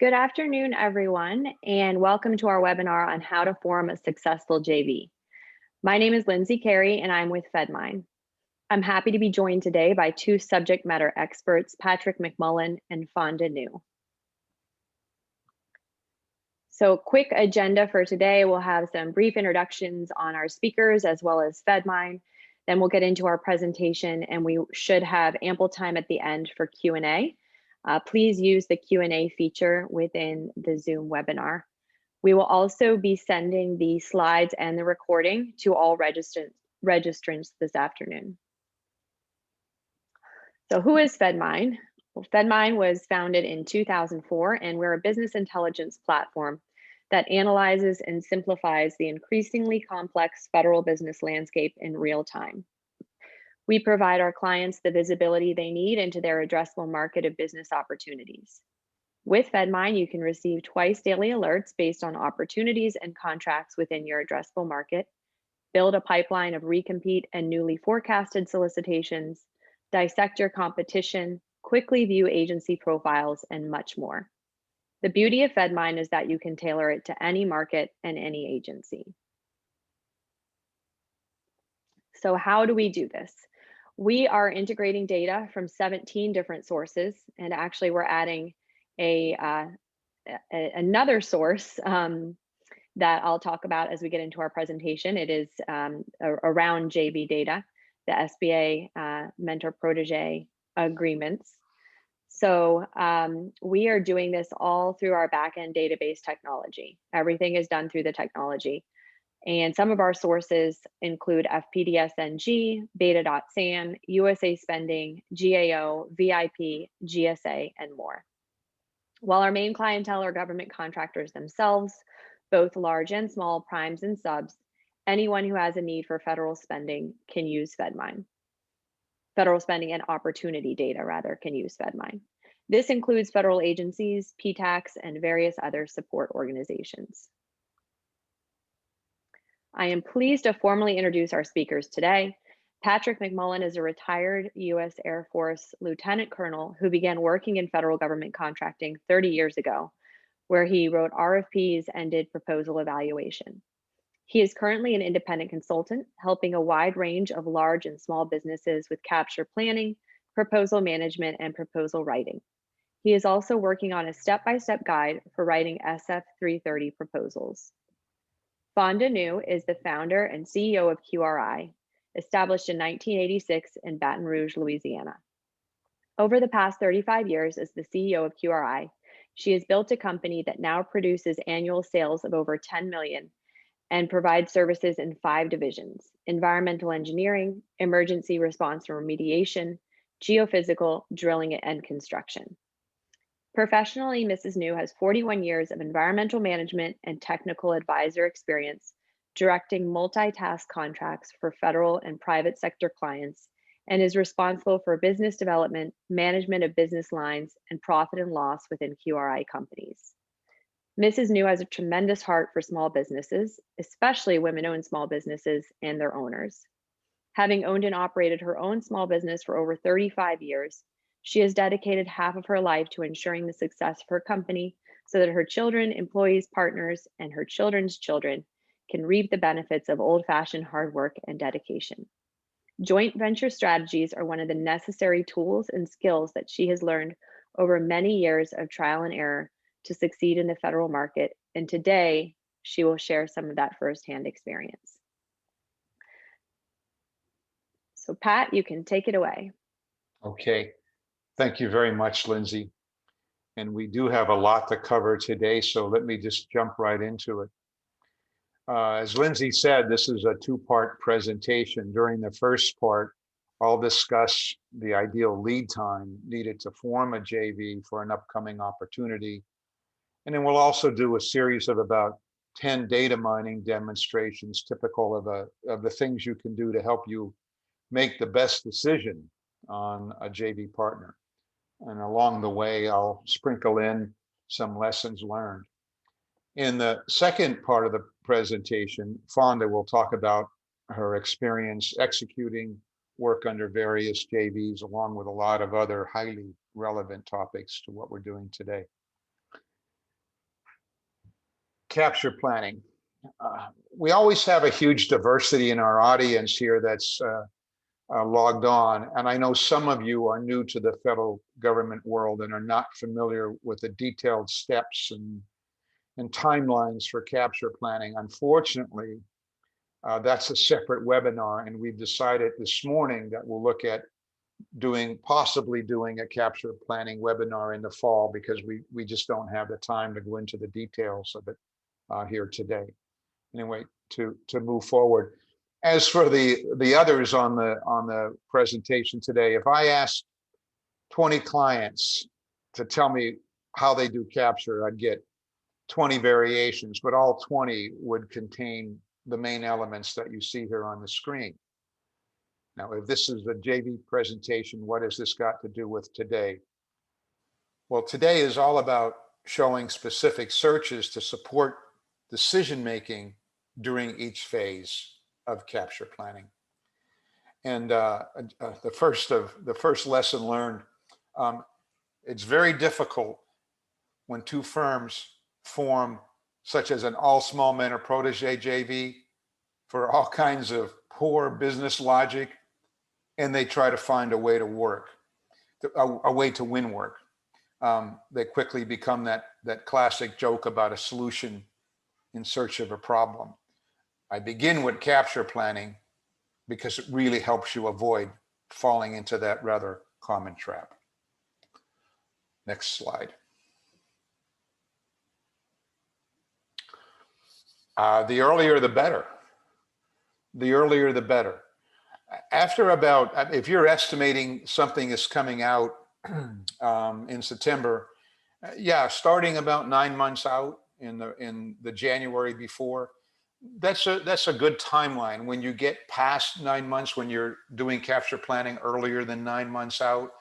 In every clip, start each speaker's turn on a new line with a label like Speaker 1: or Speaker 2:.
Speaker 1: Good afternoon, everyone, and welcome to our webinar on how to form a successful JV. My name is Lindsay Carey, and I'm with Fedmine. I'm happy to be joined today by two subject matter experts, Patrick McMullen and Fonda New. So quick agenda for today, we'll have some brief introductions on our speakers as well as Fedmine. Then we'll get into our presentation, and we should have ample time at the end for Q&A. Please use the Q&A feature within the Zoom webinar. We will also be sending the slides and the recording to all registrants this afternoon. So who is Fedmine? Well, Fedmine was founded in 2004, and we're a business intelligence platform that analyzes and simplifies the increasingly complex federal business landscape in real time. We provide our clients the visibility they need into their addressable market of business opportunities. With Fedmine, you can receive twice daily alerts based on opportunities and contracts within your addressable market, build a pipeline of recompete and newly forecasted solicitations, dissect your competition, quickly view agency profiles, and much more. The beauty of Fedmine is that you can tailor it to any market and any agency. So how do we do this? We are integrating data from 17 different sources, and actually we're adding another source that I'll talk about as we get into our presentation. It is around JV data, the SBA mentor-protege agreements. So we are doing this all through our backend database technology. Everything is done through the technology. And some of our sources include FPDSNG, Beta.SAM, USA Spending, GAO, VIP, GSA, and more. While our main clientele are government contractors themselves, both large and small, primes and subs, anyone who has a need for federal spending can use Fedmine. Federal spending and opportunity data, rather, can use Fedmine. This includes federal agencies, PTACs, and various other support organizations. I am pleased to formally introduce our speakers today. Patrick McMullen is a retired U.S. Air Force Lieutenant Colonel who began working in federal government contracting 30 years ago, where he wrote RFPs and did proposal evaluation. He is currently an independent consultant, helping a wide range of large and small businesses with capture planning, proposal management, and proposal writing. He is also working on a step-by-step guide for writing SF 330 proposals. Fonda New is the founder and CEO of QRI, established in 1986 in Baton Rouge, Louisiana. Over the past 35 years as the CEO of QRI, she has built a company that now produces annual sales of over 10 million and provides services in 5 divisions: environmental engineering, emergency response and remediation, geophysical, drilling, and construction. Professionally, Mrs. New has 41 years of environmental management and technical advisor experience, directing multitask contracts for federal and private sector clients, and is responsible for business development, management of business lines, and profit and loss within QRI companies. Mrs. New has a tremendous heart for small businesses, especially women-owned small businesses and their owners. Having owned and operated her own small business for over 35 years, she has dedicated half of her life to ensuring the success of her company so that her children, employees, partners, and her children's children can reap the benefits of old-fashioned hard work and dedication. Joint venture strategies are one of the necessary tools and skills that she has learned over many years of trial and error to succeed in the federal market, and today she will share some of that firsthand experience. So Pat, you can take it away.
Speaker 2: Okay. Thank you very much, Lindsay. And we do have a lot to cover today, so let me just jump right into it. As Lindsay said, this is a 2-part presentation. During the first part, I'll discuss the ideal lead time needed to form a JV for an upcoming opportunity. And then we'll also do a series of about 10 data mining demonstrations, typical of the things you can do to help you make the best decision on a JV partner. And along the way, I'll sprinkle in some lessons learned. In the second part of the presentation, Fonda will talk about her experience executing work under various JVs, along with a lot of other highly relevant topics to what we're doing today. capture planning. We always have a huge diversity in our audience here that's logged on. And I know some of you are new to the federal government world and are not familiar with the detailed steps and timelines for capture planning. Unfortunately, that's a separate webinar, and we've decided this morning that we'll look at possibly doing a capture planning webinar in the fall, because we just don't have the time to go into the details of it here today. Anyway, to move forward. As for the others on the presentation today, if I asked 20 clients to tell me how they do capture, I'd get 20 variations, but all 20 would contain the main elements that you see here on the screen. Now, if this is a JV presentation, what has this got to do with today? Well, today is all about showing specific searches to support decision-making during each phase of capture planning. And the first lesson learned, it's very difficult when two firms form such as an all small men or protege JV for all kinds of poor business logic, and they try to find a way to work, a way to win work. They quickly become that classic joke about a solution in search of a problem. I begin with capture planning because it really helps you avoid falling into that rather common trap. Next slide. The earlier the better. The earlier the better. After about, if you're estimating something is coming out in September, yeah, starting about 9 months out in the January before, that's a good timeline. When you get past 9 months, when you're doing capture planning earlier than 9 months out,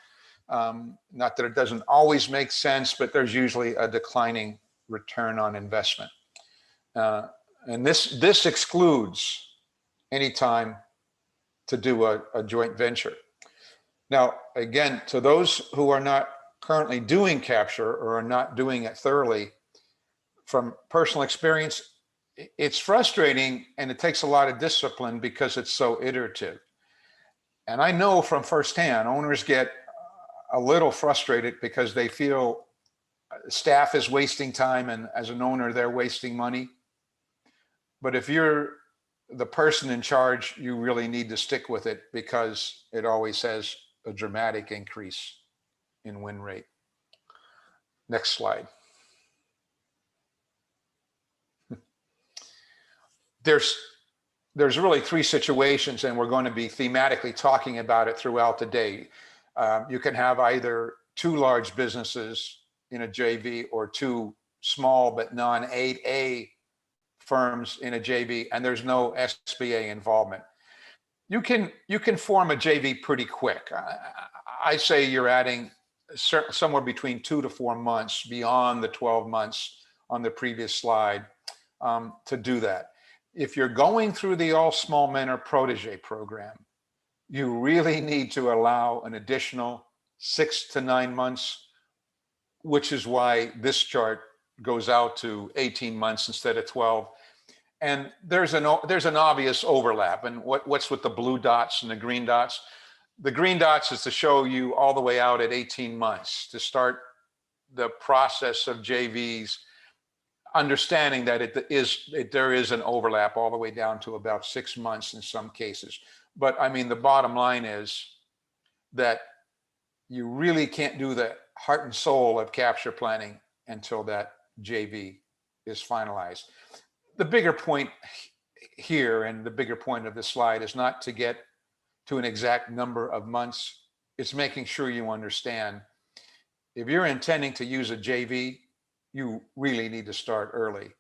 Speaker 2: not that it doesn't always make sense, but there's usually a declining return on investment. And this excludes any time to do a joint venture. Now, again, to those who are not currently doing capture or are not doing it thoroughly, from personal experience, it's frustrating and it takes a lot of discipline because it's so iterative. And I know from firsthand, owners get a little frustrated because they feel staff is wasting time, and as an owner, they're wasting money. But if you're the person in charge, you really need to stick with it because it always has a dramatic increase in win rate. Next slide. There's really three situations, and we're going to be thematically talking about it throughout the day. You can have either two large businesses in a JV or two small but non-8A firms in a JV, and there's no SBA involvement. You can form a JV pretty quick. I say you're adding somewhere between 2 to 4 months beyond the 12 months on the previous slide to do that. If you're going through the all small men or protege program, you really need to allow an additional 6 to 9 months, which is why this chart goes out to 18 months instead of 12. And there's an obvious overlap. And what's with the blue dots and the green dots? The green dots is to show you all the way out at 18 months to start the process of JVs, understanding that there is an overlap all the way down to about 6 months in some cases. But I mean, the bottom line is that you really can't do the heart and soul of capture planning until that JV is finalized. The bigger point here, and the bigger point of this slide, is not to get to an exact number of months. It's making sure you understand if you're intending to use a JV, you really need to start early.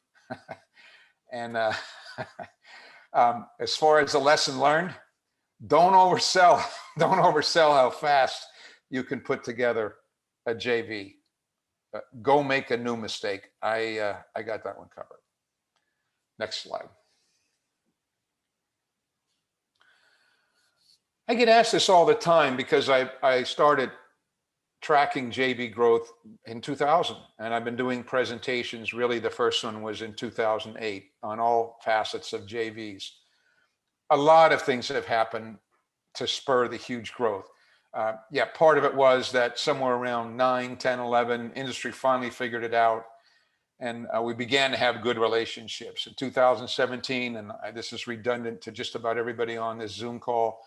Speaker 2: And as far as the lesson learned, don't oversell. Don't oversell how fast you can put together a JV. Go make a new mistake. I got that one covered. Next slide. I get asked this all the time because I started tracking JV growth in 2000, and I've been doing presentations. Really, the first one was in 2008 on all facets of JVs. A lot of things have happened to spur the huge growth. Yeah, part of it was that somewhere around 9, 10, 11, industry finally figured it out, and we began to have good relationships. In 2017, and this is redundant to just about everybody on this Zoom call,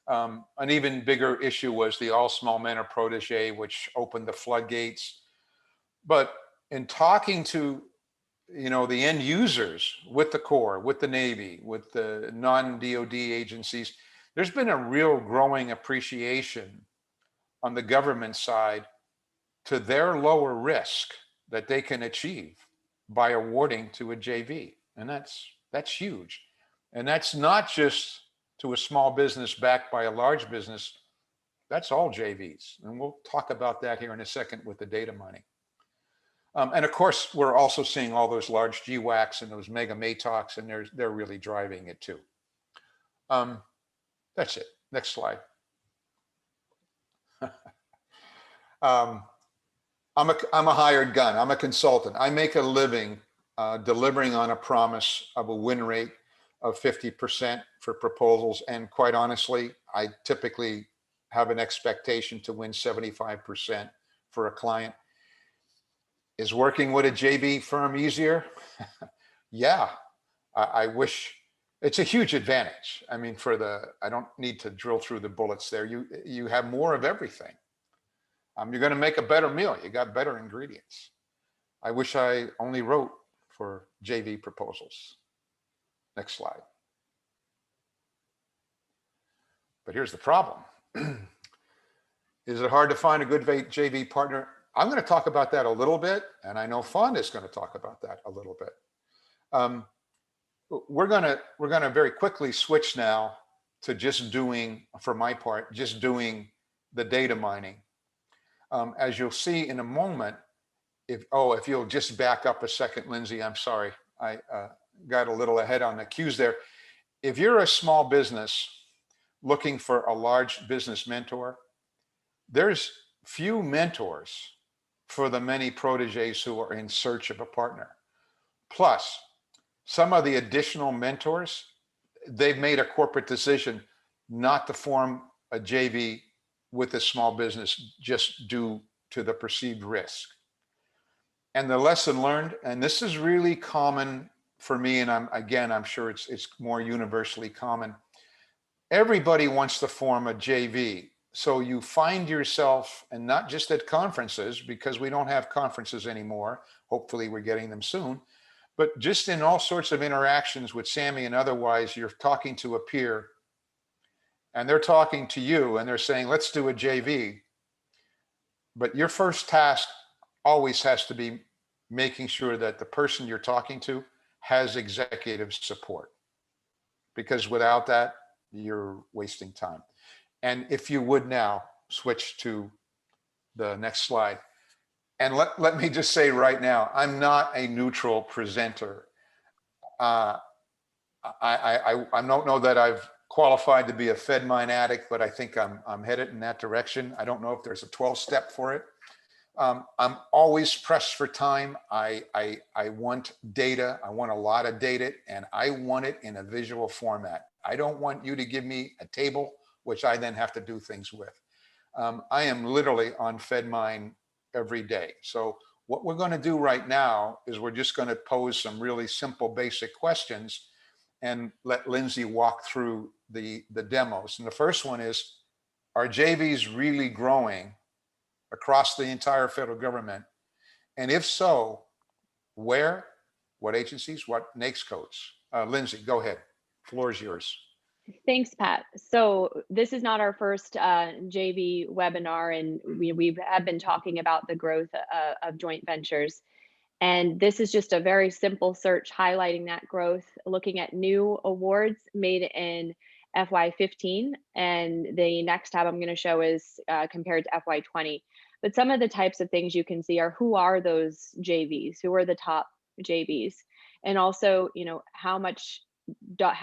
Speaker 2: an even bigger issue was the all small men are protege, which opened the floodgates. But in talking to the end users with the Corps, with the Navy, with the non-DoD agencies, there's been a real growing appreciation on the government side to their lower risk that they can achieve by awarding to a JV. And that's huge. And that's not just to a small business backed by a large business. That's all JVs. And we'll talk about that here in a second with the data mining. And of course, we're also seeing all those large GWACs and those mega MATOCs, and they're really driving it too. That's it. Next slide. I'm a hired gun. I'm a consultant. I make a living delivering on a promise of a win rate of 50% for proposals. And quite honestly, I typically have an expectation to win 75% for a client. Is working with a JV firm easier? Yeah, I wish. It's a huge advantage. I mean, I don't need to drill through the bullets there. You have more of everything. You're going to make a better meal. You got better ingredients. I wish I only wrote for JV proposals. Next slide. But here's the problem. Is it hard to find a good JV partner? I'm going to talk about that a little bit, and I know Fonda is going to talk about that a little bit. We're going to very quickly switch now to just doing, for my part, just doing the data mining. As you'll see in a moment, if you'll just back up a second, Lindsay, I'm sorry, I got a little ahead on the cues there. If you're a small business looking for a large business mentor, there's few mentors for the many proteges who are in search of a partner. Plus, some of the additional mentors, they've made a corporate decision not to form a JV with a small business just due to the perceived risk. And the lesson learned, and this is really common for me, and I'm sure it's more universally common. Everybody wants to form a JV. So you find yourself, and not just at conferences, because we don't have conferences anymore. Hopefully we're getting them soon. But just in all sorts of interactions with Sammy and otherwise, you're talking to a peer and they're talking to you and they're saying, let's do a JV. But your first task always has to be making sure that the person you're talking to has executive support. Because without that, you're wasting time. And if you would now switch to the next slide. And let me just say right now, I'm not a neutral presenter. I don't know that I've qualified to be a Fedmine addict, but I think I'm headed in that direction. I don't know if there's a 12-step for it. I'm always pressed for time. I want data. I want a lot of data, and I want it in a visual format. I don't want you to give me a table, which I then have to do things with. I am literally on Fedmine every day. So what we're going to do right now is we're just going to pose some really simple, basic questions and let Lindsay walk through the demos. And the first one is, are JVs really growing across the entire federal government? And if so, where, what agencies, what NAICS codes? Lindsay, go ahead. Floor is yours.
Speaker 1: Thanks, Pat. So this is not our first JV webinar, and we have been talking about the growth of joint ventures. And this is just a very simple search highlighting that growth, looking at new awards made in FY15. And the next tab I'm going to show is compared to FY20. But some of the types of things you can see are, who are those JVs? Who are the top JVs? And also, how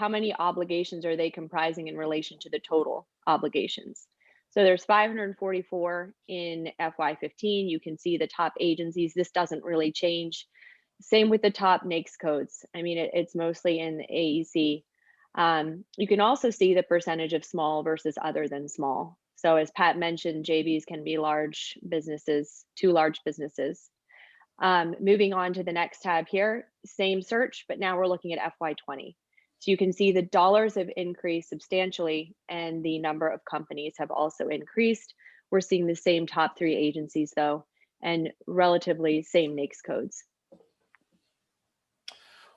Speaker 1: many obligations are they comprising in relation to the total obligations? So there's 544 in FY15. You can see the top agencies. This doesn't really change. Same with the top NAICS codes. I mean, it's mostly in the AEC. You can also see the percentage of small versus other than small. So as Pat mentioned, JVs can be large businesses, two large businesses. Moving on to the next tab here, same search, but now we're looking at FY20. So you can see the dollars have increased substantially and the number of companies have also increased. We're seeing the same top 3 agencies though, and relatively same NAICS codes.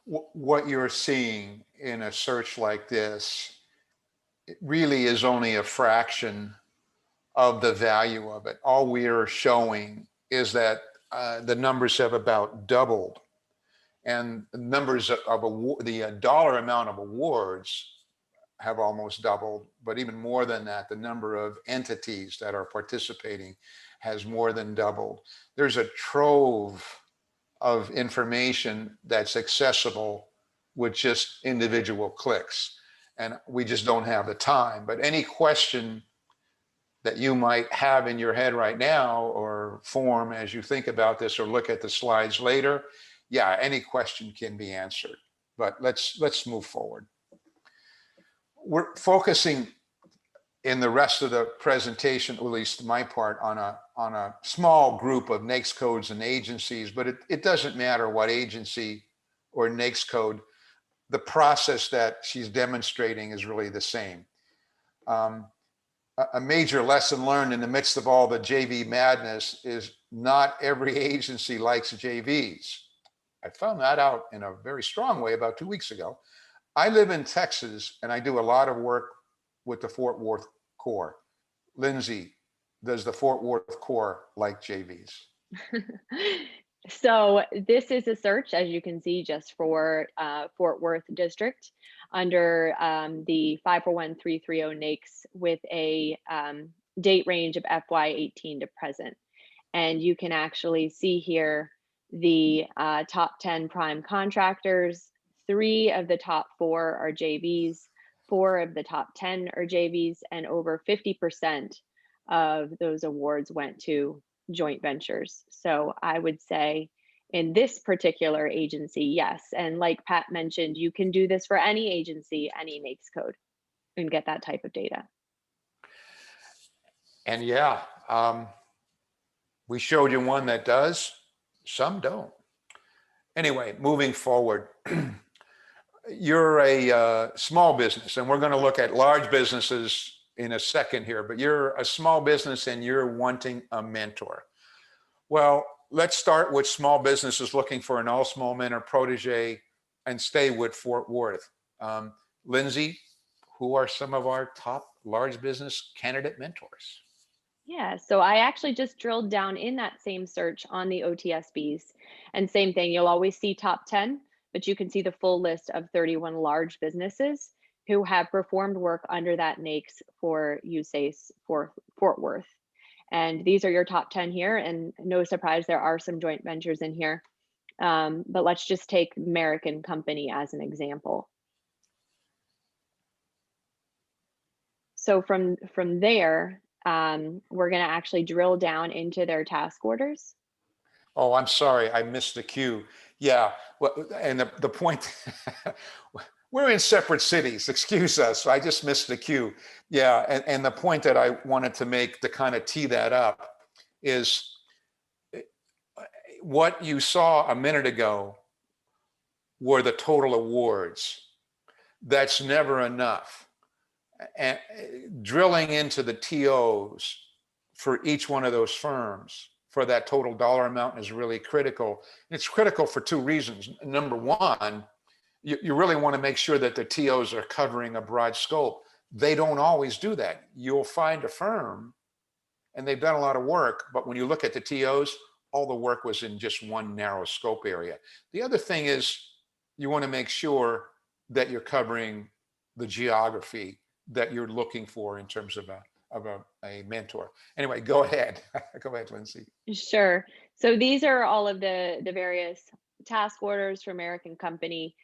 Speaker 2: What you're seeing in a search like this, it really is only a fraction of the value of it. All we are showing is that the numbers have about doubled, and the numbers of the dollar amount of awards have almost doubled, but even more than that, the number of entities that are participating has more than doubled. There's a trove of information that's accessible with just individual clicks, and we just don't have the time. But any question that you might have in your head right now or form as you think about this or look at the slides later, yeah, any question can be answered. But let's move forward. We're focusing in the rest of the presentation, at least my part, on a small group of NAICS codes and agencies, but it doesn't matter what agency or NAICS code, the process that she's demonstrating is really the same. A major lesson learned in the midst of all the JV madness is not every agency likes JVs. I found that out in a very strong way about 2 weeks ago. I live in Texas and I do a lot of work with the Fort Worth core. Lindsay, does the Fort Worth core like JVs?
Speaker 1: So this is a search, as you can see, just for Fort Worth District under the 541330 NAICS with a date range of FY18 to present. And you can actually see here the top 10 prime contractors. 3 of the top 4 are JVs, 4 of the top 10 are JVs, and over 50% of those awards went to joint ventures. So I would say in this particular agency, yes. And like Pat mentioned, you can do this for any agency, any NAICS code, and get that type of data.
Speaker 2: And yeah, we showed you one that does, some don't. Anyway, moving forward, you're a small business, and we're going to look at large businesses in a second here, but you're a small business and you're wanting a mentor. Well, let's start with small businesses looking for an all small men or protege and stay with Fort Worth. Lindsay, who are some of our top large business candidate mentors?
Speaker 1: Yeah, so I actually just drilled down in that same search on the OTSBs. And same thing, you'll always see top 10, but you can see the full list of 31 large businesses who have performed work under that NAICS for USACE for Fort Worth. And these are your top 10 here, and no surprise, there are some joint ventures in here. But let's just take American Company as an example. So from there, we're going to actually drill down into their task orders.
Speaker 2: Oh, I'm sorry, I missed the cue. Yeah, well, and the point, we're in separate cities, excuse us, I just missed the cue. Yeah, and the point that I wanted to make to kind of tee that up is what you saw a minute ago were the total awards. That's never enough. And drilling into the TOs for each one of those firms for that total dollar amount is really critical. It's critical for 2 reasons. Number one, you really want to make sure that the TOs are covering a broad scope. They don't always do that. You'll find a firm and they've done a lot of work, but when you look at the TOs, all the work was in just one narrow scope area. The other thing is you want to make sure that you're covering the geography that you're looking for in terms of a mentor. Anyway, go ahead. Go ahead, Lindsay.
Speaker 1: Sure. So these are all of the various task orders for American Company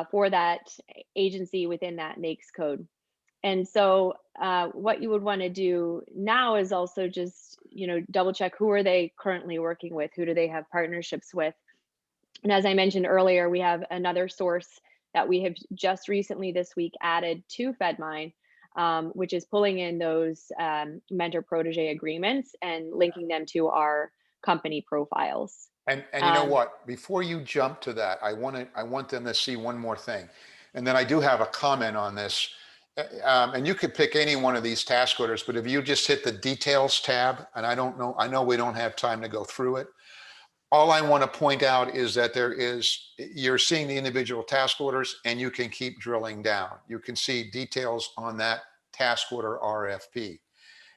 Speaker 1: for that agency within that NAICS code. And so what you would want to do now is also just, double check who are they currently working with? Who do they have partnerships with? And as I mentioned earlier, we have another source that we have just recently this week added to Fedmine, which is pulling in those mentor protege agreements and linking them to our company profiles.
Speaker 3: And you know
Speaker 1: Um,
Speaker 3: what? Before you jump to that, I want them to see one more thing, and then I do have a comment on this. And you could pick any one of these task orders, but if you just hit the details tab, and I know we don't have time to go through it. All I want to point out is that you're seeing the individual task orders, and you can keep drilling down. You can see details on that task order RFP.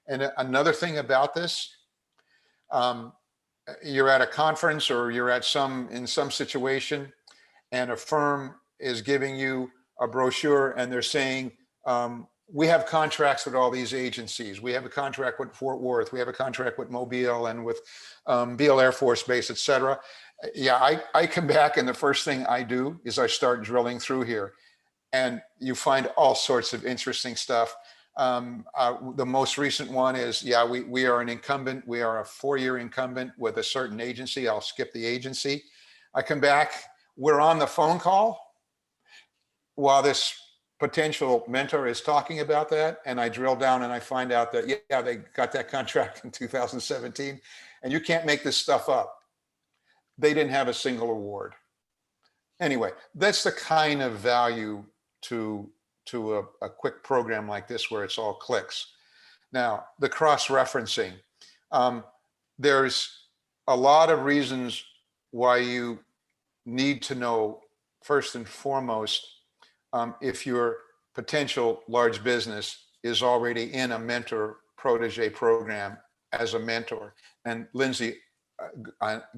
Speaker 3: And another thing about this, um, you're at a conference or you're in some situation, and a firm is giving you a brochure and they're saying, we have contracts with all these agencies. We have a contract with Fort Worth. We have a contract with Mobile and with Beale Air Force Base, et cetera. Yeah, I come back and the first thing I do is I start drilling through here, and you find all sorts of interesting stuff. The most recent one is, yeah, we are an incumbent. We are a 4-year incumbent with a certain agency. I'll skip the agency. I come back, we're on the phone call while this potential mentor is talking about that. And I drill down and I find out that, yeah, they got that contract in 2017. And you can't make this stuff up. They didn't have a single award. Anyway, that's the kind of value to a quick program like this where it's all clicks. Now, the cross-referencing. There's a lot of reasons why you need to know, first and foremost, if your potential large business is already in a mentor protege program as a mentor. And Lindsay,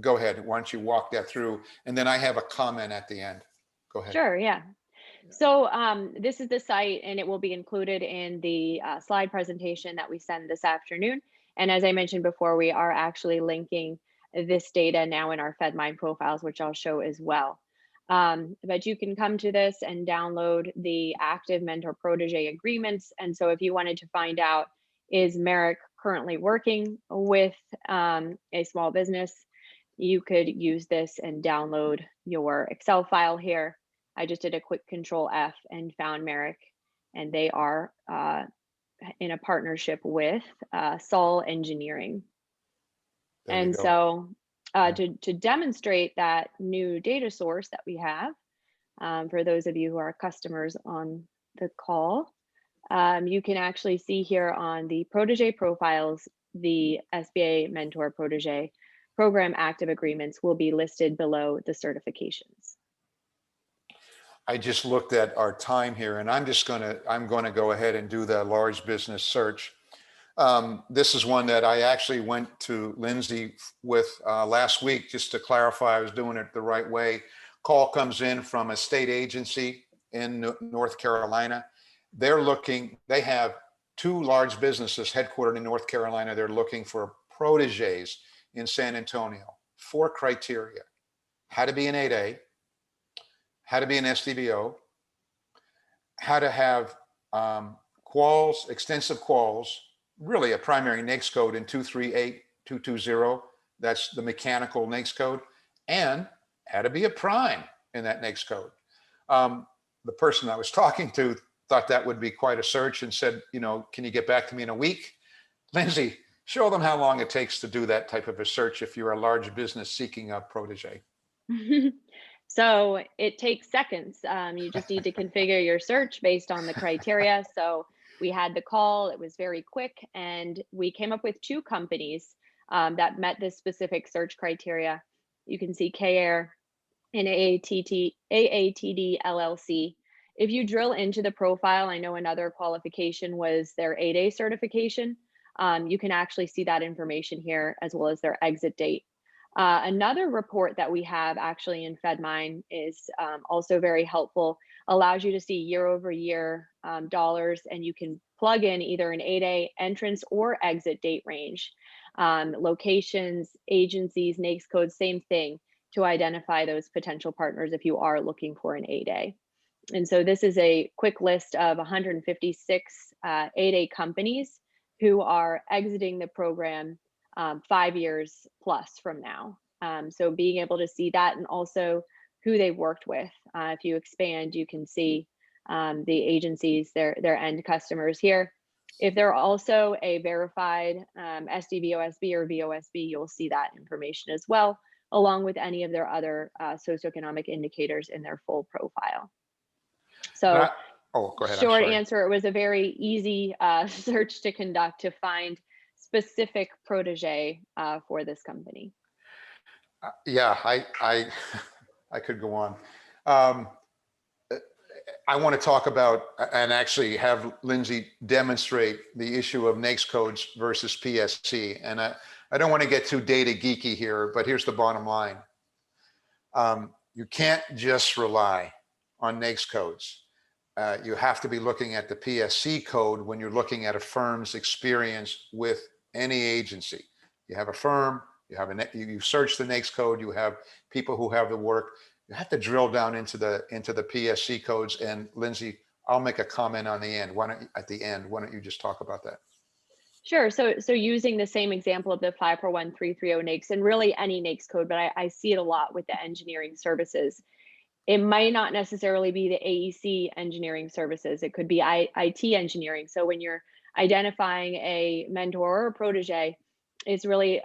Speaker 3: go ahead. Why don't you walk that through? And then I have a comment at the end. Go ahead.
Speaker 1: sure, yeah. So this is the site, and it will be included in the slide presentation that we send this afternoon. And as I mentioned before, we are actually linking this data now in our Fedmine profiles, which I'll show as well. But you can come to this and download the active mentor protege agreements. And so if you wanted to find out, is Merrick currently working with a small business, you could use this and download your Excel file here. I just did a quick Control F and found Merrick, and they are in a partnership with Sol Engineering.
Speaker 3: There you
Speaker 1: And
Speaker 3: go.
Speaker 1: so
Speaker 3: Yeah.
Speaker 1: to demonstrate that new data source that we have, for those of you who are customers on the call, you can actually see here on the protege profiles, the SBA Mentor Protege Program active agreements will be listed below the certifications.
Speaker 3: I just looked at our time here, and I'm going to go ahead and do the large business search. This is one that I actually went to Lindsay with last week just to clarify I was doing it the right way. Call comes in from a state agency in North Carolina. They have 2 large businesses headquartered in North Carolina. They're looking for proteges in San Antonio. 4 criteria: how to be an 8A, how to be an SDVO, how to have quals, extensive quals, really a primary NAICS code in 238220. That's the mechanical NAICS code, and how to be a prime in that NAICS code. The person I was talking to thought that would be quite a search and said, can you get back to me in a week? Lindsay, show them how long it takes to do that type of a search if you're a large business seeking a protege.
Speaker 1: So it takes seconds. You just need to configure your search based on the criteria. So we had the call, it was very quick, and we came up with 2 companies that met this specific search criteria. You can see K-Air and AATD LLC. If you drill into the profile, I know another qualification was their 8A certification. You can actually see that information here, as well as their exit date. Another report that we have actually in Fedmine is also very helpful, allows you to see year over year dollars, and you can plug in either an 8A entrance or exit date range, locations, agencies, NAICS codes, same thing, to identify those potential partners if you are looking for an 8A. And so this is a quick list of 156 8A companies who are exiting the program 5 years plus from now. So being able to see that, and also who they've worked with. If you expand, you can see the agencies, their end customers here. If they're also a verified SDVOSB or VOSB, you'll see that information as well, along with any of their other socioeconomic indicators in their full profile. So
Speaker 3: oh, go ahead.
Speaker 1: short answer, it was a very easy search to conduct to find specific protege for this company.
Speaker 3: Yeah, I could go on. I want to talk about and actually have Lindsay demonstrate the issue of NAICS codes versus PSC. And I don't want to get too data geeky here, but here's the bottom line. You can't just rely on NAICS codes. You have to be looking at the PSC code when you're looking at a firm's experience with any agency. You have a firm, you search the NAICS code, you have people who have the work. You have to drill down into the PSC codes. And Lindsay, I'll make a comment on the end. Why don't you just talk about that?
Speaker 1: Sure. So using the same example of the 541330 NAICS, and really any NAICS code, but I see it a lot with the engineering services. It might not necessarily be the AEC engineering services. It could be IT engineering. So when you're identifying a mentor or a protege, it's really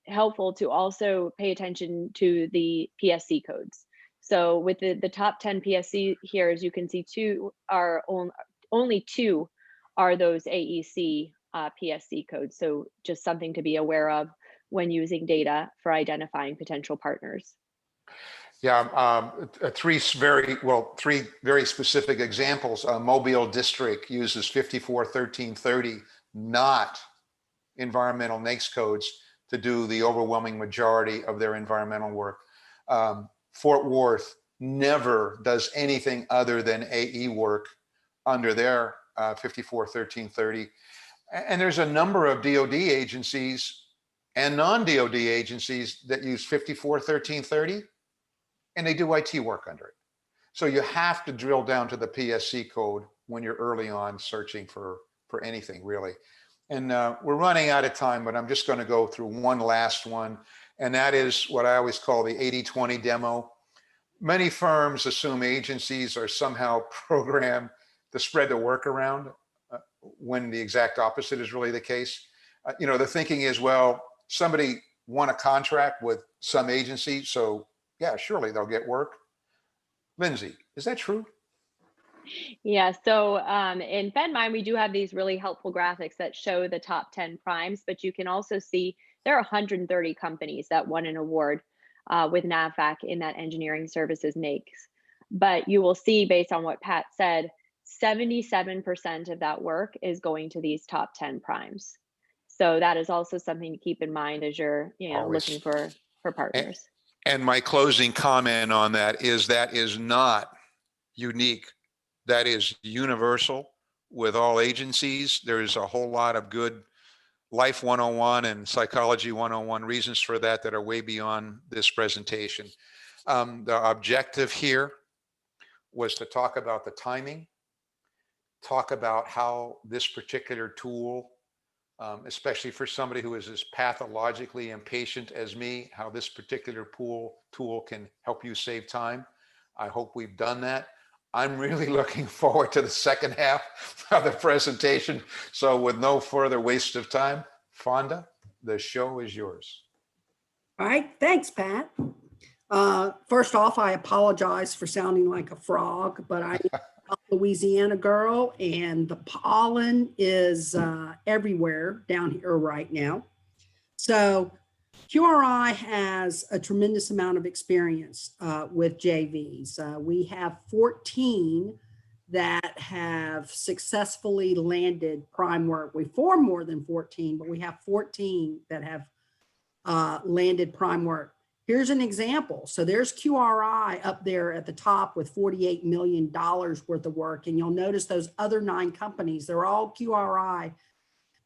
Speaker 1: helpful to also pay attention to the PSC codes. So with the top 10 PSC here, as you can see, only two are those AEC PSC codes. So just something to be aware of when using data for identifying potential partners.
Speaker 3: Yeah, three very specific examples. Mobile District uses 541330, not environmental NAICS codes, to do the overwhelming majority of their environmental work. Fort Worth never does anything other than AE work under their 541330. And there's a number of DoD agencies and non-DoD agencies that use 541330, and they do IT work under it. So you have to drill down to the PSC code when you're early on searching for anything, really. And we're running out of time, but I'm just going to go through one last one. And that is what I always call the 80-20 demo. Many firms assume agencies are somehow programmed to spread the work around when the exact opposite is really the case. The thinking is, well, somebody won a contract with some agency, so yeah, surely they'll get work. Lindsay, is that true?
Speaker 1: Yeah, so in Fedmine, we do have these really helpful graphics that show the top 10 primes, but you can also see there are 130 companies that won an award with NAVFAC in that engineering services NAICS. But you will see, based on what Pat said, 77% of that work is going to these top 10 primes. So that is also something to keep in mind as you're looking for partners.
Speaker 3: And my closing comment on that is not unique. That is universal with all agencies. There's a whole lot of good Life 101 and Psychology 101 reasons for that are way beyond this presentation. The objective here was to talk about the timing, talk about how this particular tool, especially for somebody who is as pathologically impatient as me, how this particular tool can help you save time. I hope we've done that. I'm really looking forward to the second half of the presentation. So with no further waste of time, Fonda, the show is yours.
Speaker 4: All right, thanks, Pat. First off, I apologize for sounding like a frog, but I'm a Louisiana girl and the pollen is everywhere down here right now. So QRI has a tremendous amount of experience with JVs. We have 14 that have successfully landed prime work. We form more than 14, but we have 14 that have landed prime work. Here's an example. So there's QRI up there at the top with $48 million worth of work. And you'll notice those other 9 companies, they're all QRI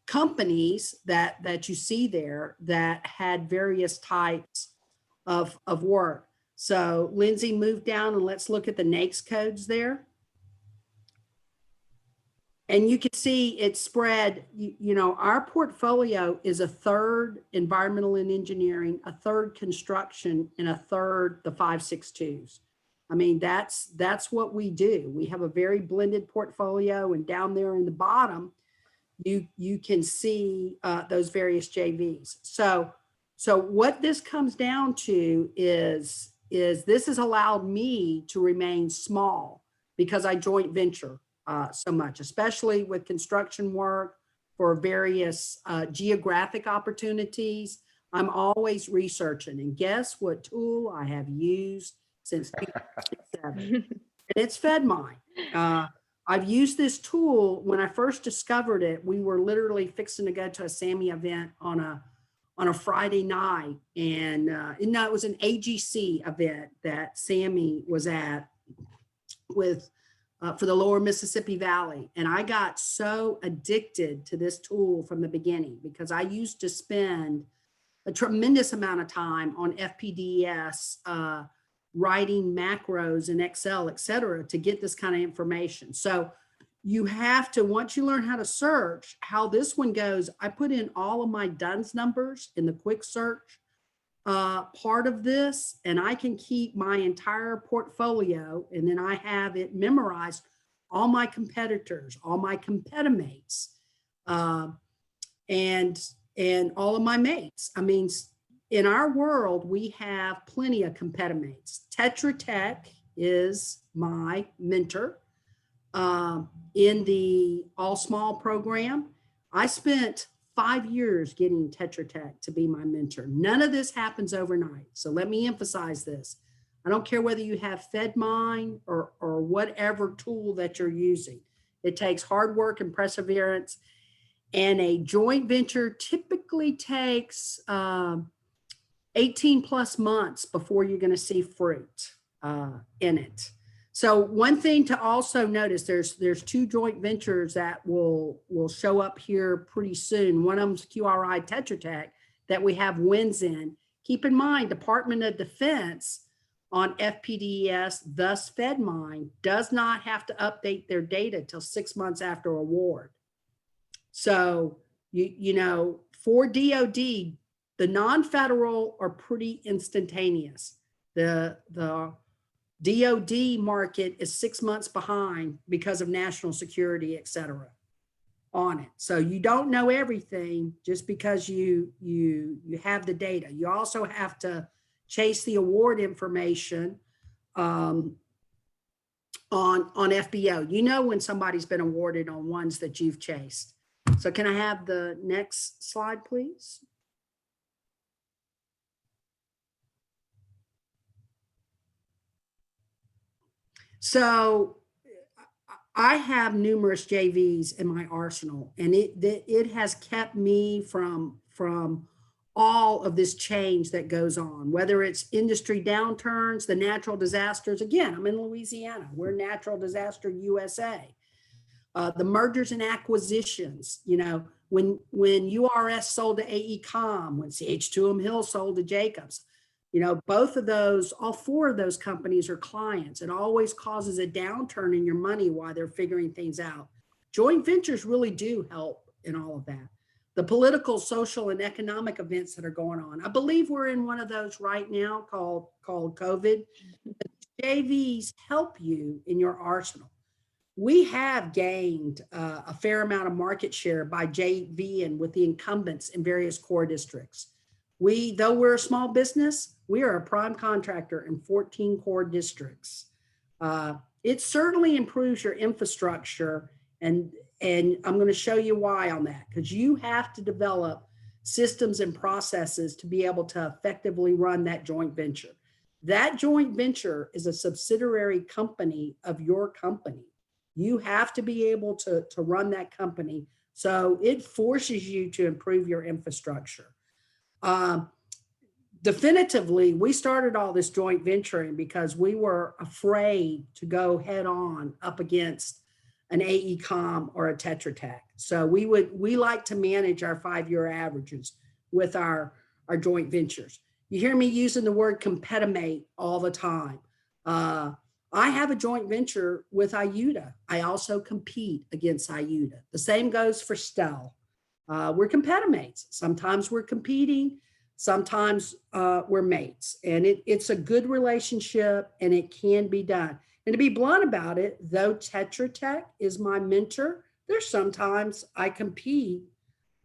Speaker 4: companies that you see there that had various types of work. So Lindsay, move down and let's look at the NAICS codes there. And you can see it spread, you know, our portfolio is a third environmental and engineering, a third construction, and a third the 562s. I mean, that's what we do. We have a very blended portfolio, and down there in the bottom, you can see those various JVs. So what this comes down to is this has allowed me to remain small because I joint venture so much, especially with construction work for various geographic opportunities. I'm always researching, and guess what tool I have used since 2007? And it's Fedmine. I've used this tool. When I first discovered it, we were literally fixing to go to a Sammy event on a Friday night, and no, it was an AGC event that Sammy was at with for the lower Mississippi Valley. And I got so addicted to this tool from the beginning because I used to spend a tremendous amount of time on FPDS, writing macros in Excel, et cetera, to get this kind of information. So you have to, once you learn how to search, how this one goes, I put in all of my DUNS numbers in the quick search part of this, and I can keep my entire portfolio, and then I have it memorized, all my competitors, all my competimates, and all of my mates. I mean, in our world, we have plenty of competimates. Tetra Tech is my mentor in the All Small program. I spent 5 years getting Tetra Tech to be my mentor. None of this happens overnight. So let me emphasize this. I don't care whether you have Fedmine or whatever tool that you're using. It takes hard work and perseverance. And a joint venture typically takes 18 plus months before you're going to see fruit in it. So one thing to also notice, there's two joint ventures that will show up here pretty soon. One of them's QRI Tetra Tech that we have wins in. Keep in mind, Department of Defense on FPDES, thus Fedmine, does not have to update their data till 6 months after award. So, you know, for DOD, the non-federal are pretty instantaneous. The DOD market is 6 months behind because of national security, et cetera, on it. So you don't know everything just because you have the data. You also have to chase the award information on FBO. You know when somebody's been awarded on ones that you've chased. So can I have the next slide, please? So I have numerous JVs in my arsenal, and it has kept me from all of this change that goes on, whether it's industry downturns, the natural disasters. Again, I'm in Louisiana. We're natural disaster USA. The mergers and acquisitions, you know, when URS sold to AECOM, when CH2M Hill sold to Jacobs, you know, both of those, all four of those companies are clients. It always causes a downturn in your money while they're figuring things out. Joint ventures really do help in all of that. The political, social, and economic events that are going on. I believe we're in one of those right now called COVID. JVs help you in your arsenal. We have gained a fair amount of market share by JV and with the incumbents in various core districts. Though we're a small business, we are a prime contractor in 14 core districts. It certainly improves your infrastructure, and I'm going to show you why on that, because you have to develop systems and processes to be able to effectively run that joint venture. That joint venture is a subsidiary company of your company. You have to be able to run that company. So it forces you to improve your infrastructure. Definitively, we started all this joint venturing because we were afraid to go head on up against an AECOM or a Tetra Tech. So we like to manage our 5-year averages with our joint ventures. You hear me using the word competitive all the time. I have a joint venture with IUTA. I also compete against IUTA. The same goes for Stell. We're competimates. Sometimes we're competing, sometimes we're mates. And it's a good relationship and it can be done. And to be blunt about it, though Tetra Tech is my mentor, there's sometimes I compete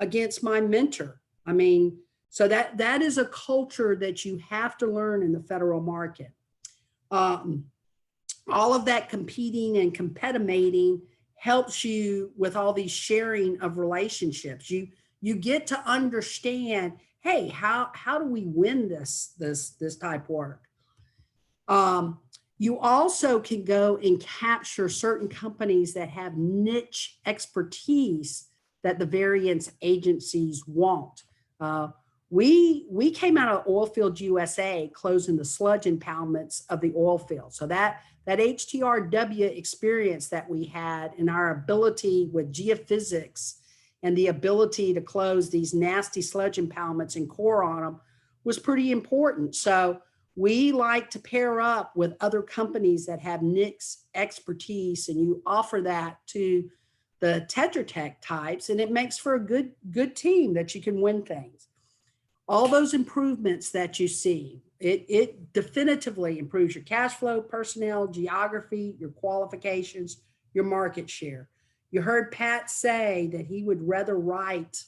Speaker 4: against my mentor. I mean, so that is a culture that you have to learn in the federal market. All of that competing and competimating helps you with all these sharing of relationships. You get to understand, hey, how do we win this type work? You also can go and capture certain companies that have niche expertise that the variance agencies want. We came out of Oilfield USA closing the sludge impoundments of the oil field. So that HTRW experience that we had and our ability with geophysics and the ability to close these nasty sludge impoundments and core on them was pretty important. So we like to pair up with other companies that have niche expertise, and you offer that to the Tetra Tech types, and it makes for a good team that you can win things. All those improvements that you see, it definitively improves your cash flow, personnel, geography, your qualifications, your market share. You heard Pat say that he would rather write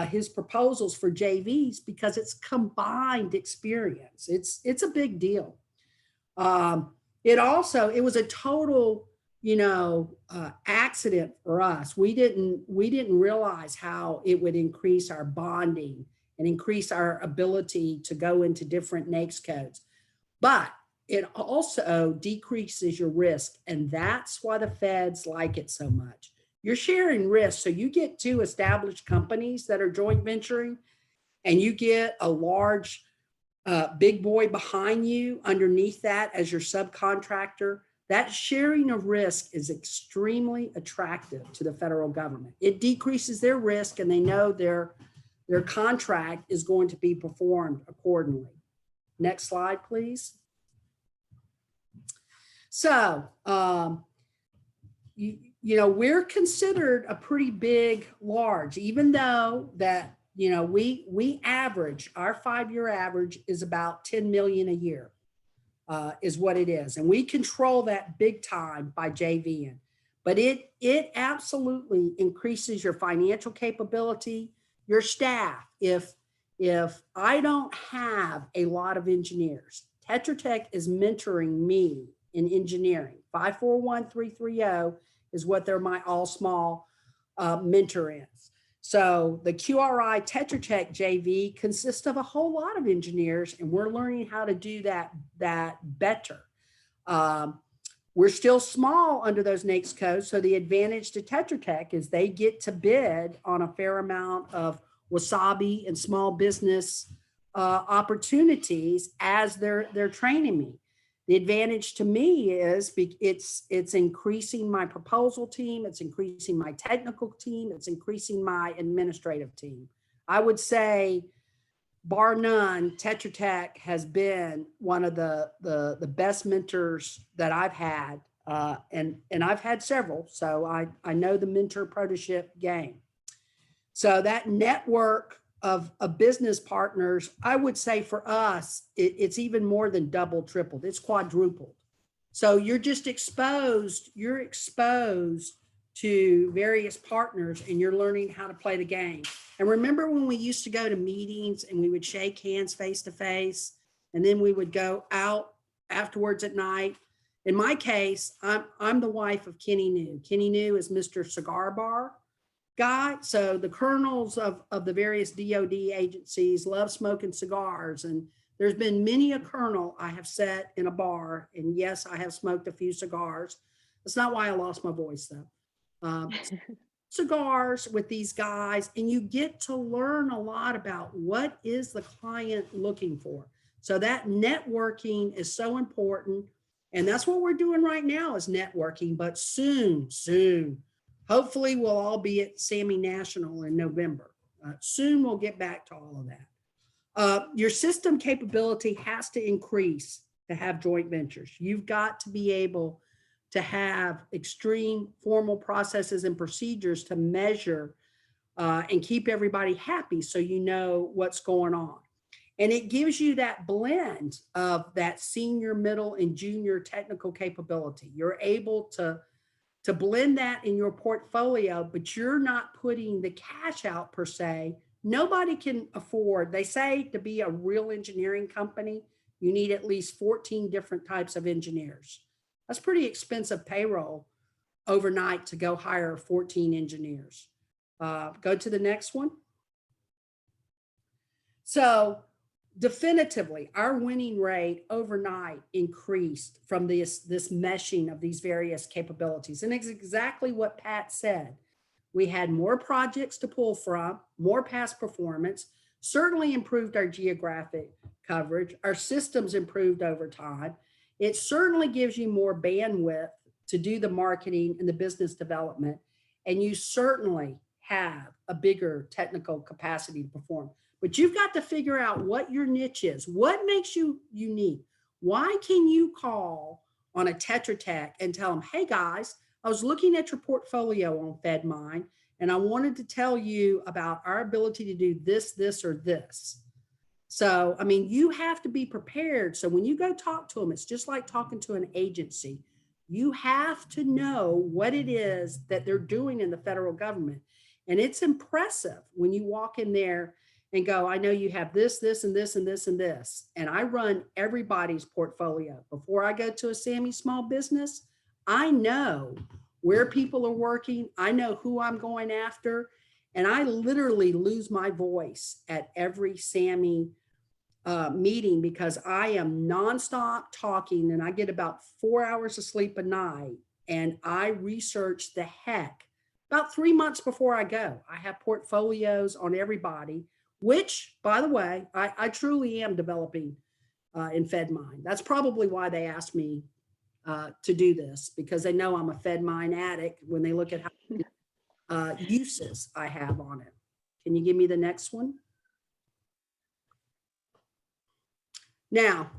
Speaker 4: his proposals for JVs because it's combined experience. It's a big deal. It was a total, accident for us. We didn't realize how it would increase our bonding and increase our ability to go into different NAICS codes. But it also decreases your risk. And that's why the feds like it so much. You're sharing risk. So you get two established companies that are joint venturing, and you get a large big boy behind you underneath that as your subcontractor. That sharing of risk is extremely attractive to the federal government. It decreases their risk, and they know their contract is going to be performed accordingly. Next slide, please. So, we're considered a pretty big, large, even though that, we average, our 5-year average is about 10 million a year, is what it is. And we control that big time by JVing, but it absolutely increases your financial capability, your staff. If I don't have a lot of engineers, Tetra Tech is mentoring me in engineering. 541330 is what my all small mentor is. So the QRI Tetra Tech JV consists of a whole lot of engineers, and we're learning how to do that better. We're still small under those NAICS codes, so the advantage to Tetra Tech is they get to bid on a fair amount of wasabi and small business opportunities as they're training me. The advantage to me is it's increasing my proposal team, it's increasing my technical team, it's increasing my administrative team. I would say, bar none, Tetra Tech has been one of the best mentors that I've had, and I've had several, so I know the mentor-protege game. So that network of business partners, I would say for us, it's even more than double, tripled, it's quadrupled. So you're exposed to various partners, and you're learning how to play the game. And remember when we used to go to meetings and we would shake hands face to face, and then we would go out afterwards at night? In my case, I'm the wife of Kenny New. Kenny New is Mr. Cigar Bar guy. So the colonels of the various DOD agencies love smoking cigars. And there's been many a colonel I have sat in a bar, and yes, I have smoked a few cigars. That's not why I lost my voice though. Cigars with these guys, and you get to learn a lot about what is the client looking for. So that networking is so important. And that's what we're doing right now is networking, but soon, hopefully we'll all be at Sammy National in November. Soon we'll get back to all of that. Your system capability has to increase to have joint ventures. You've got to be able to have extreme formal processes and procedures to measure and keep everybody happy so you know what's going on. And it gives you that blend of that senior, middle, and junior technical capability. You're able to blend that in your portfolio, but you're not putting the cash out per se. Nobody can afford, they say, to be a real engineering company, you need at least 14 different types of engineers. That's pretty expensive payroll overnight to go hire 14 engineers. Go to the next one. So definitively, our winning rate overnight increased from this meshing of these various capabilities. And it's exactly what Pat said. We had more projects to pull from, more past performance, certainly improved our geographic coverage. Our systems improved over time. It certainly gives you more bandwidth to do the marketing and the business development. And you certainly have a bigger technical capacity to perform. But you've got to figure out what your niche is. What makes you unique? Why can you call on a Tetra Tech and tell them, hey guys, I was looking at your portfolio on Fedmine, and I wanted to tell you about our ability to do this, this, or this. So, I mean, you have to be prepared. So when you go talk to them, it's just like talking to an agency. You have to know what it is that they're doing in the federal government. And it's impressive when you walk in there and go, I know you have this, this, and this, and this, and this. And I run everybody's portfolio. Before I go to a Sammy small business, I know where people are working. I know who I'm going after. And I literally lose my voice at every Sammy meeting because I am nonstop talking, and I get about 4 hours of sleep a night. And I research the heck. About 3 months before I go, I have portfolios on everybody, which, by the way, I truly am developing in Fedmine. That's probably why they asked me to do this, because they know I'm a Fedmine addict when they look at how many uses I have on it. Can you give me the next one? Now,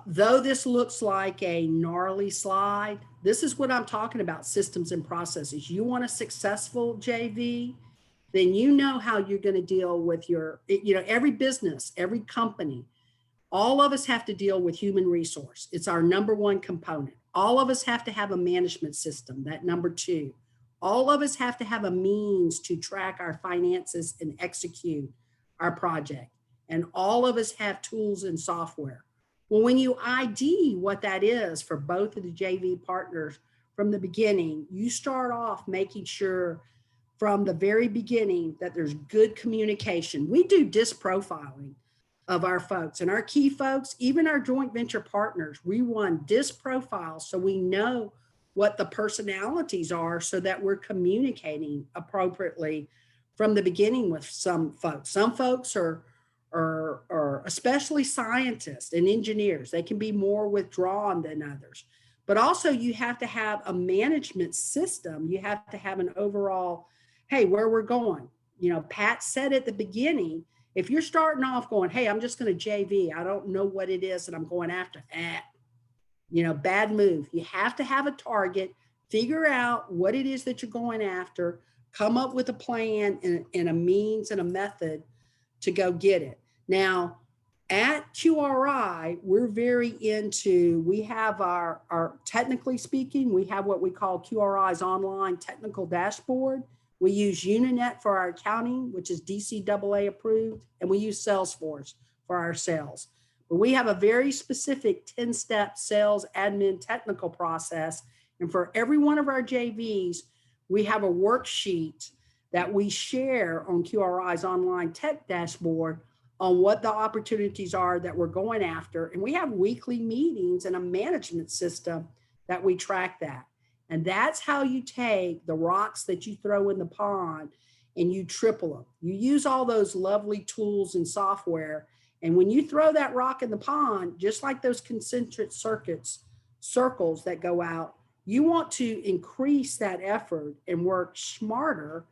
Speaker 4: though this looks like a gnarly slide, this is what I'm talking about, systems and processes. You want a successful JV, then you know how you're going to deal with your, every business, every company. All of us have to deal with human resource. It's our number one component. All of us have to have a management system, that number two. All of us have to have a means to track our finances and execute our project. And all of us have tools and software. Well, when you ID what that is for both of the JV partners from the beginning, you start off making sure from the very beginning that there's good communication. We do disc profiling of our folks and our key folks, even our joint venture partners. We run disc profiles so we know what the personalities are so that we're communicating appropriately from the beginning with some folks. Some folks are especially scientists and engineers. They can be more withdrawn than others. But also you have to have a management system. You have to have an overall, hey, where we're going. Pat said at the beginning, if you're starting off going, hey, I'm just going to JV, I don't know what it is that I'm going after. Bad move. You have to have a target, figure out what it is that you're going after, come up with a plan and a means and a method to go get it. Now, at QRI, we're very into, we have our technically speaking, we have what we call QRI's online technical dashboard. We use Uninet for our accounting, which is DCAA approved, and we use Salesforce for our sales. But we have a very specific 10-step sales admin technical process. And for every one of our JVs, we have a worksheet that we share on QRI's online tech dashboard on what the opportunities are that we're going after. And we have weekly meetings and a management system that we track that. And that's how you take the rocks that you throw in the pond and you triple them. You use all those lovely tools and software. And when you throw that rock in the pond, just like those concentric circles that go out, you want to increase that effort and work smarter,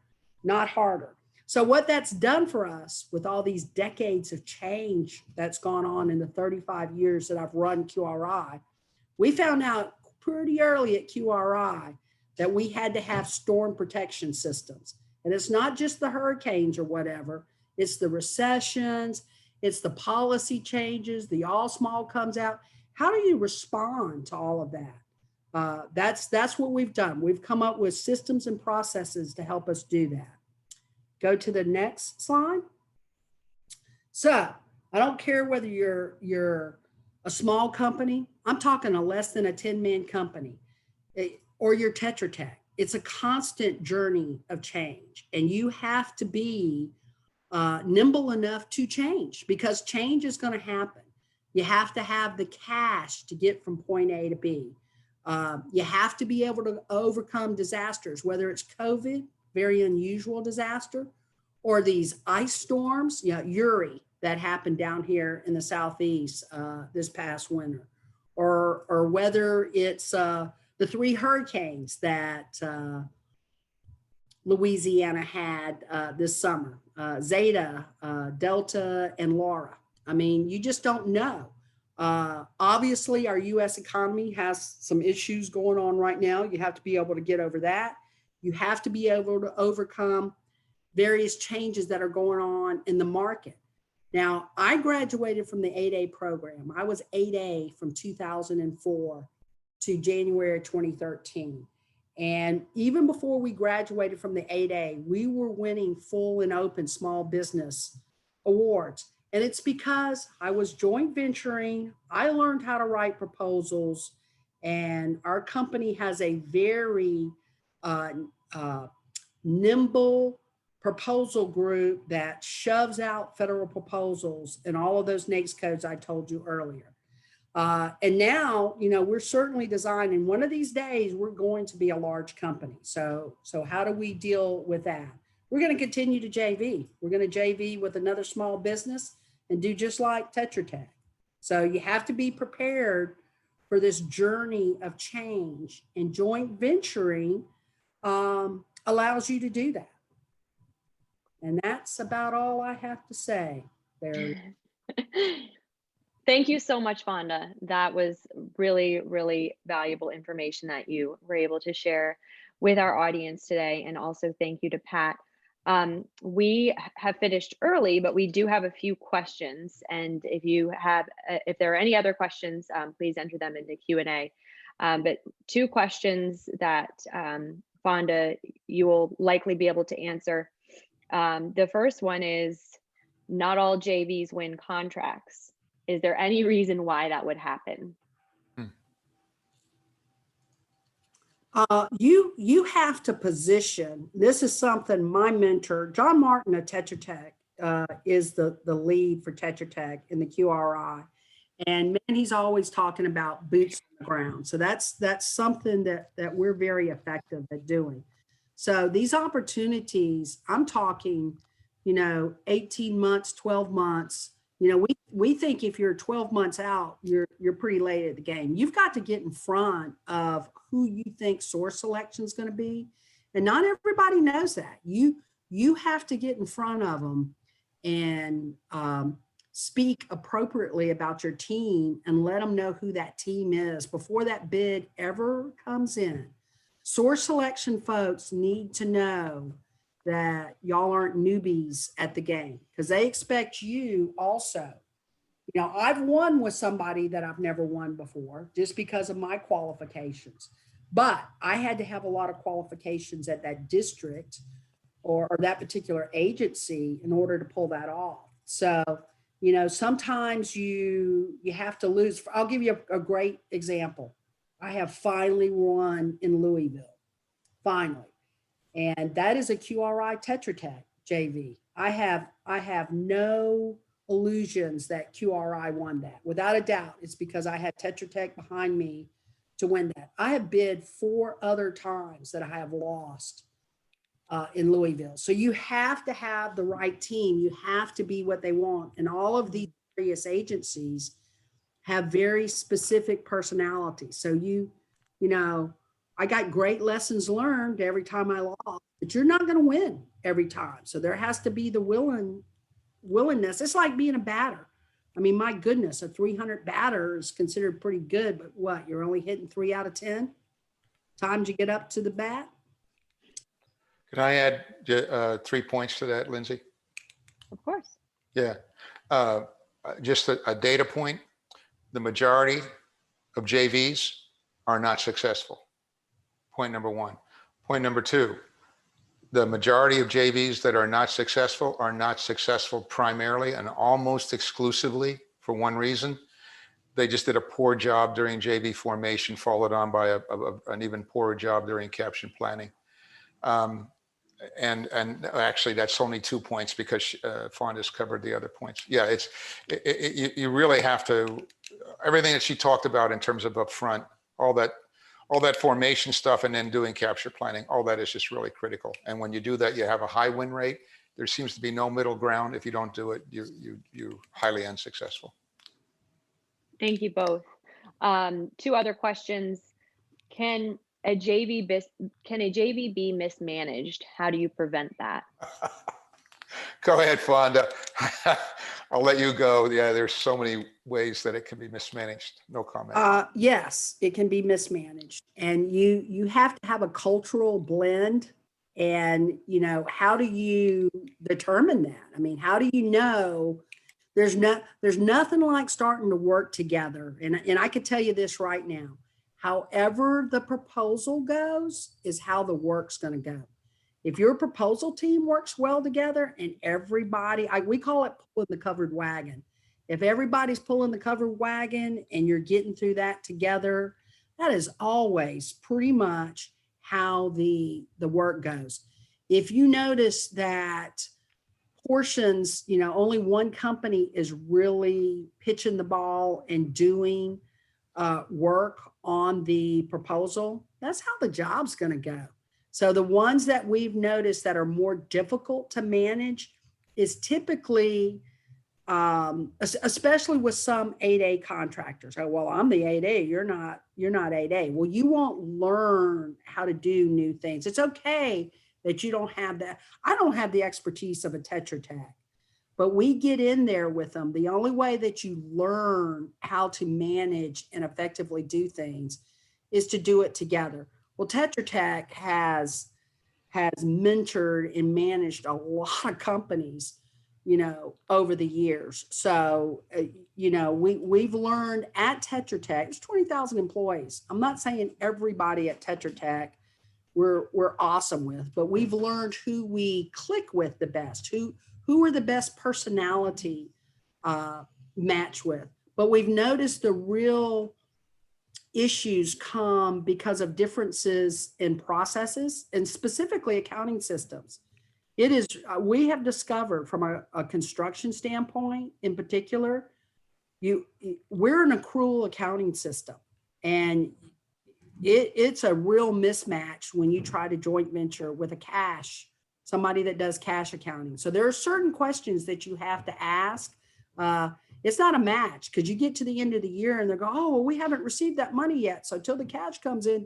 Speaker 4: not harder. So what that's done for us with all these decades of change that's gone on in the 35 years that I've run QRI, we found out pretty early at QRI that we had to have storm protection systems. And it's not just the hurricanes or whatever, it's the recessions, it's the policy changes, the all small comes out. How do you respond to all of that? That's what we've done. We've come up with systems and processes to help us do that. Go to the next slide. So I don't care whether you're a small company, I'm talking a less than a 10-man company, or your Tetra Tech. It's a constant journey of change, and you have to be nimble enough to change, because change is going to happen. You have to have the cash to get from point A to B. You have to be able to overcome disasters, whether it's COVID, very unusual disaster, or these ice storms, Uri that happened down here in the Southeast this past winter, or whether it's the 3 hurricanes that Louisiana had this summer, Zeta, Delta, and Laura. I mean, you just don't know. Obviously, our U.S. economy has some issues going on right now. You have to be able to get over that. You have to be able to overcome various changes that are going on in the market. Now, I graduated from the 8A program. I was 8A from 2004 to January 2013. And even before we graduated from the 8A, we were winning full and open small business awards. And it's because I was joint venturing. I learned how to write proposals, and our company has a very nimble proposal group that shoves out federal proposals and all of those NAICS codes I told you earlier. And now, we're certainly designing, one of these days, we're going to be a large company. So how do we deal with that? We're going to continue to JV. We're going to JV with another small business and do just like Tetra Tech. So you have to be prepared for this journey of change, and joint venturing allows you to do that. And that's about all I have to say there.
Speaker 1: Thank you so much, Fonda. That was really, really valuable information that you were able to share with our audience today. And also thank you to Pat. We have finished early, but we do have a few questions. And if there are any other questions, please enter them into Q&A. But 2 questions that Fonda, you will likely be able to answer. The first one is, not all JVs win contracts. Is there any reason why that would happen?
Speaker 4: You have to position. This is something my mentor, John Martin at Tetra Tech, is the lead for Tetra Tech in the QRI. And man, he's always talking about boots on the ground. So that's something that we're very effective at doing. So these opportunities, I'm talking, 18 months, 12 months, we think if you're 12 months out, you're pretty late at the game. You've got to get in front of who you think source selection is going to be. And not everybody knows that. You have to get in front of them and speak appropriately about your team and let them know who that team is before that bid ever comes in. Source selection folks need to know that y'all aren't newbies at the game, because they expect you also. I've won with somebody that I've never won before just because of my qualifications, but I had to have a lot of qualifications at that district or that particular agency in order to pull that off. So, sometimes you have to lose. I'll give you a great example. I have finally won in Louisville, finally. And that is a QRI Tetra Tech JV. I have no illusions that QRI won that. Without a doubt, it's because I had Tetra Tech behind me to win that. I have bid 4 other times that I have lost in Louisville. So you have to have the right team. You have to be what they want. And all of these various agencies have very specific personalities. So I got great lessons learned every time I lost, but you're not going to win every time. So there has to be the willingness. It's like being a batter. I mean, my goodness, a 300 batter is considered pretty good, but what, you're only hitting 3 out of 10 times you get up to the bat?
Speaker 3: Could I add 3 points to that, Lindsay?
Speaker 1: Of course.
Speaker 3: Yeah. Just a data point. The majority of JVs are not successful. Point number one. Point number two, the majority of JVs that are not successful primarily and almost exclusively for one reason. They just did a poor job during JV formation, followed on by an even poorer job during caption planning. And actually that's only 2 points because Fonda's covered the other points. Yeah, you really have to, everything that she talked about in terms of upfront, all that formation stuff and then doing capture planning, all that is just really critical. And when you do that, you have a high win rate. There seems to be no middle ground. If you don't do it, you're highly unsuccessful.
Speaker 1: Thank you both. 2 other questions. Can a JV be mismanaged? How do you prevent that?
Speaker 3: Go ahead, Fonda. I'll let you go. Yeah, there's so many ways that it can be mismanaged. No comment.
Speaker 4: Yes, it can be mismanaged. And you have to have a cultural blend. And, you know, how do you determine that? I mean, how do you know? There's nothing like starting to work together. And I could tell you this right now. However the proposal goes is how the work's going to go. If your proposal team works well together and everybody, we call it pulling the covered wagon. If everybody's pulling the covered wagon and you're getting through that together, that is always pretty much how the work goes. If you notice that portions, you know, only one company is really pitching the ball and doing work on the proposal, that's how the job's going to go. So the ones that we've noticed that are more difficult to manage is typically, especially with some 8A contractors. Oh, well, I'm the 8A, you're not 8A. Well, you won't learn how to do new things. It's okay that you don't have that. I don't have the expertise of a Tetra Tech, but we get in there with them. The only way that you learn how to manage and effectively do things is to do it together. Well, Tetra Tech has mentored and managed a lot of companies, you know, over the years. So, you know, we've learned at Tetra Tech, there's 20,000 employees. I'm not saying everybody at Tetra Tech we're awesome with, but we've learned who we click with the best, who are the best personality match with. But we've noticed the real issues come because of differences in processes and specifically accounting systems. It is, we have discovered from a construction standpoint in particular, we're an accrual accounting system, and it's a real mismatch when you try to joint venture with somebody that does cash accounting. So there are certain questions that you have to ask. It's not a match because you get to the end of the year and they're going, oh, well, we haven't received that money yet. So until the cash comes in,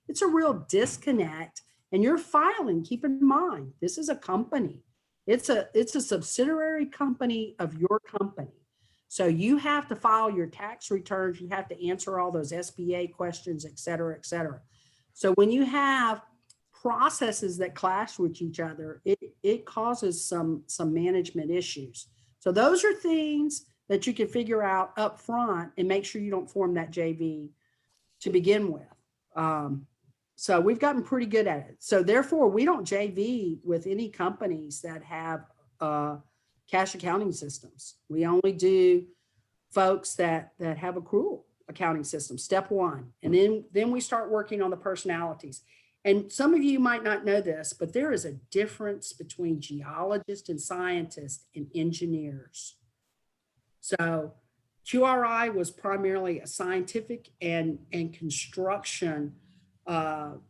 Speaker 4: it's a real disconnect. And you're filing, keep in mind, this is a company. It's a subsidiary company of your company. So you have to file your tax returns. You have to answer all those SBA questions, et cetera, et cetera. So when you have processes that clash with each other, it causes some management issues. So those are things that you can figure out up front and make sure you don't form that JV to begin with. So we've gotten pretty good at it. So therefore, we don't JV with any companies that have cash accounting systems. We only do folks that have accrual accounting systems, step one. And then we start working on the personalities. And some of you might not know this, but there is a difference between geologists and scientists and engineers. So QRI was primarily a scientific and construction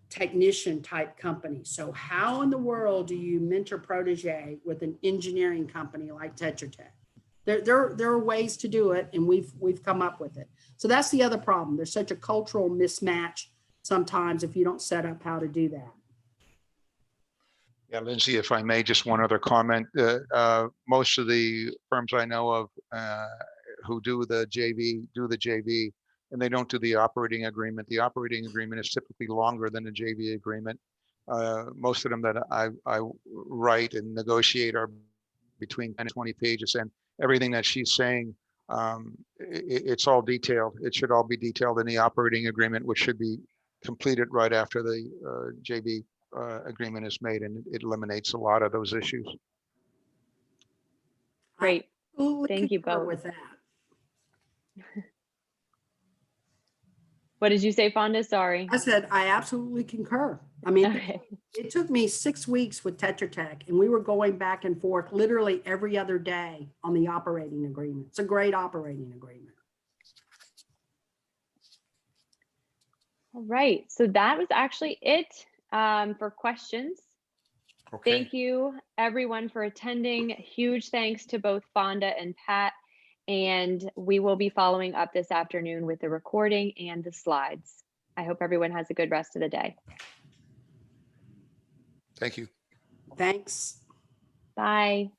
Speaker 4: technician type company. So how in the world do you mentor protege with an engineering company like Tetra Tech? There are ways to do it, and we've come up with it. So that's the other problem. There's such a cultural mismatch sometimes if you don't set up how to do that.
Speaker 2: Yeah, Lindsay, if I may, just one other comment. Most of the firms I know of who do the JV, and they don't do the operating agreement. The operating agreement is typically longer than the JV agreement. Most of them that I write and negotiate are between 10 and 20 pages, and everything that she's saying, it's all detailed. It should all be detailed in the operating agreement, which should be completed right after the JV agreement is made, and it eliminates a lot of those issues.
Speaker 1: Great.
Speaker 4: Absolutely
Speaker 1: Thank you
Speaker 4: concur
Speaker 1: both.
Speaker 4: with that.
Speaker 1: What did you say, Fonda? Sorry.
Speaker 4: I said, I absolutely concur. I mean,
Speaker 1: Okay.
Speaker 4: it took me 6 weeks with Tetra Tech, and we were going back and forth literally every other day on the operating agreement. It's a great operating agreement.
Speaker 1: All right. So that was actually it for questions.
Speaker 3: Okay.
Speaker 1: Thank you, everyone, for attending. Huge thanks to both Fonda and Pat. And we will be following up this afternoon with the recording and the slides. I hope everyone has a good rest of the day.
Speaker 3: Thank you.
Speaker 4: Thanks.
Speaker 1: Bye.